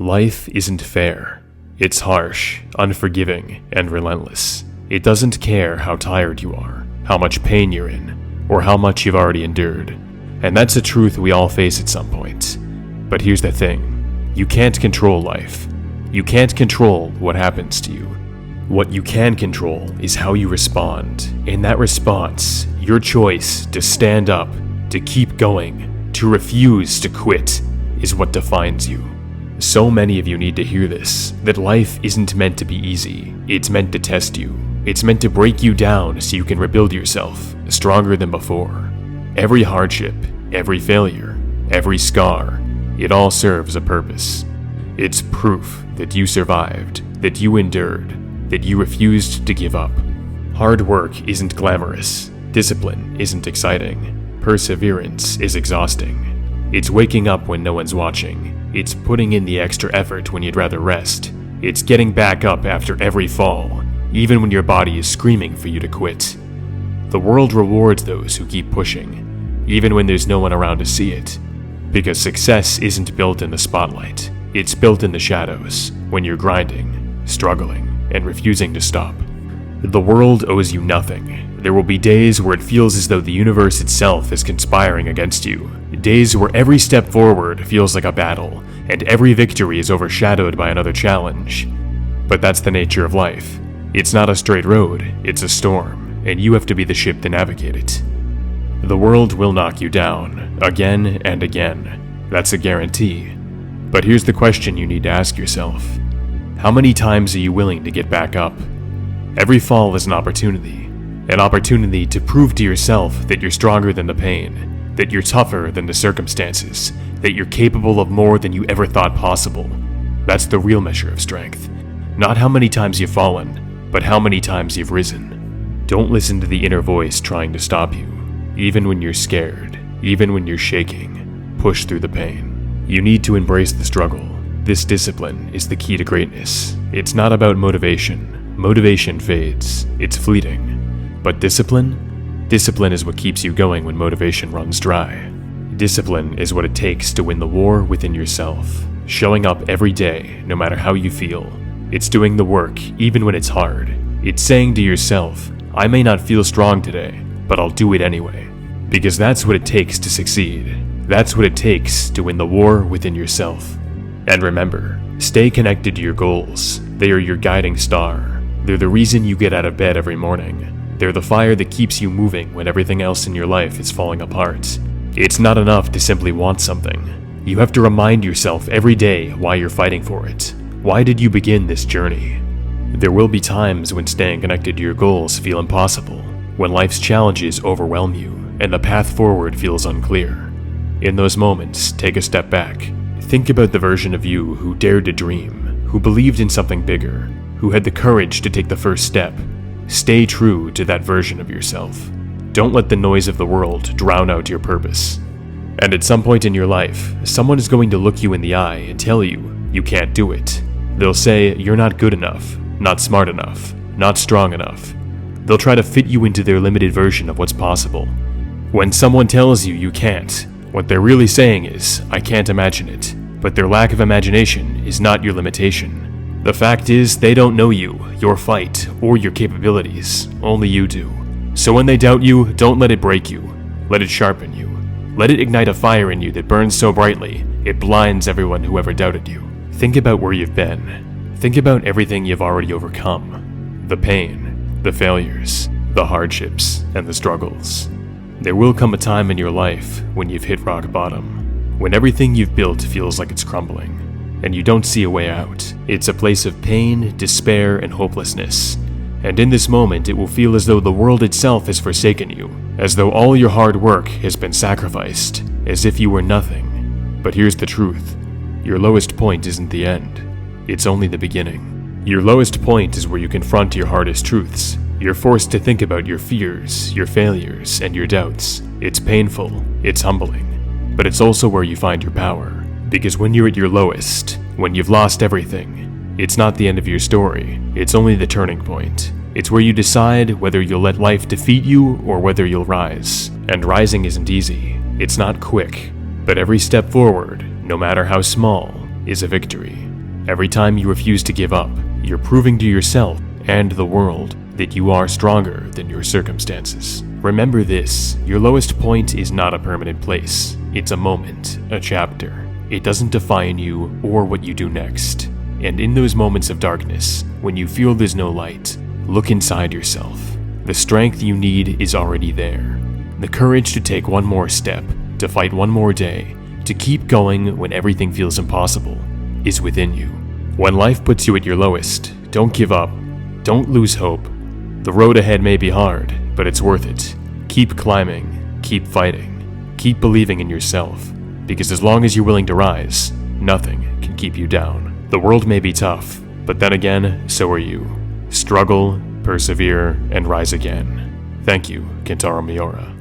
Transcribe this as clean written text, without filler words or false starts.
Life isn't fair. It's harsh, unforgiving, and relentless. It doesn't care how tired you are, how much pain you're in, or how much you've already endured. And that's a truth we all face at some point. But here's the thing. You can't control life. You can't control what happens to you. What you can control is how you respond. In that response, your choice to stand up, to keep going, to refuse to quit, is what defines you. So many of you need to hear this, that life isn't meant to be easy. It's meant to test you. It's meant to break you down so you can rebuild yourself, stronger than before. Every hardship, every failure, every scar, it all serves a purpose. It's proof that you survived, that you endured, that you refused to give up. Hard work isn't glamorous. Discipline isn't exciting. Perseverance is exhausting. It's waking up when no one's watching. It's putting in the extra effort when you'd rather rest. It's getting back up after every fall, even when your body is screaming for you to quit. The world rewards those who keep pushing, even when there's no one around to see it. Because success isn't built in the spotlight. It's built in the shadows, when you're grinding, struggling, and refusing to stop. The world owes you nothing. There will be days where it feels as though the universe itself is conspiring against you. Days where every step forward feels like a battle, and every victory is overshadowed by another challenge. But that's the nature of life. It's not a straight road, it's a storm, and you have to be the ship to navigate it. The world will knock you down, again and again. That's a guarantee. But here's the question you need to ask yourself. How many times are you willing to get back up? Every fall is an opportunity to prove to yourself that you're stronger than the pain, that you're tougher than the circumstances, that you're capable of more than you ever thought possible. That's the real measure of strength. Not how many times you've fallen, but how many times you've risen. Don't listen to the inner voice trying to stop you. Even when you're scared, even when you're shaking, push through the pain. You need to embrace the struggle. This discipline is the key to greatness. It's not about motivation. Motivation fades. It's fleeting. But discipline? Discipline is what keeps you going when motivation runs dry. Discipline is what it takes to win the war within yourself. Showing up every day, no matter how you feel. It's doing the work, even when it's hard. It's saying to yourself, I may not feel strong today, but I'll do it anyway. Because that's what it takes to succeed. That's what it takes to win the war within yourself. And remember, stay connected to your goals. They are your guiding star. They're the reason you get out of bed every morning. They're the fire that keeps you moving when everything else in your life is falling apart. It's not enough to simply want something. You have to remind yourself every day why you're fighting for it. Why did you begin this journey? There will be times when staying connected to your goals feel impossible, when life's challenges overwhelm you and the path forward feels unclear. In those moments, take a step back. Think about the version of you who dared to dream, who believed in something bigger, who had the courage to take the first step. Stay true to that version of yourself. Don't let the noise of the world drown out your purpose. And at some point in your life, someone is going to look you in the eye and tell you, you can't do it. They'll say you're not good enough, not smart enough, not strong enough. They'll try to fit you into their limited version of what's possible. When someone tells you you can't, what they're really saying is, I can't imagine it. But their lack of imagination is not your limitation. The fact is, they don't know you, your fight, or your capabilities. Only you do. So when they doubt you, don't let it break you. Let it sharpen you. Let it ignite a fire in you that burns so brightly, it blinds everyone who ever doubted you. Think about where you've been. Think about everything you've already overcome. The pain, the failures, the hardships, and the struggles. There will come a time in your life when you've hit rock bottom. When everything you've built feels like it's crumbling, and you don't see a way out. It's a place of pain, despair, and hopelessness. And in this moment, it will feel as though the world itself has forsaken you, as though all your hard work has been sacrificed, as if you were nothing. But here's the truth. Your lowest point isn't the end. It's only the beginning. Your lowest point is where you confront your hardest truths. You're forced to think about your fears, your failures, and your doubts. It's painful, it's humbling. But it's also where you find your power. Because when you're at your lowest, when you've lost everything, it's not the end of your story, it's only the turning point. It's where you decide whether you'll let life defeat you or whether you'll rise. And rising isn't easy, it's not quick, but every step forward, no matter how small, is a victory. Every time you refuse to give up, you're proving to yourself and the world that you are stronger than your circumstances. Remember this, your lowest point is not a permanent place. It's a moment, a chapter. It doesn't define you or what you do next. And in those moments of darkness, when you feel there's no light, look inside yourself. The strength you need is already there. The courage to take one more step, to fight one more day, to keep going when everything feels impossible, is within you. When life puts you at your lowest, don't give up. Don't lose hope. The road ahead may be hard, but it's worth it. Keep climbing, keep fighting, keep believing in yourself, because as long as you're willing to rise, nothing can keep you down. The world may be tough, but then again, so are you. Struggle, persevere, and rise again. Thank you, Kentaro Miura.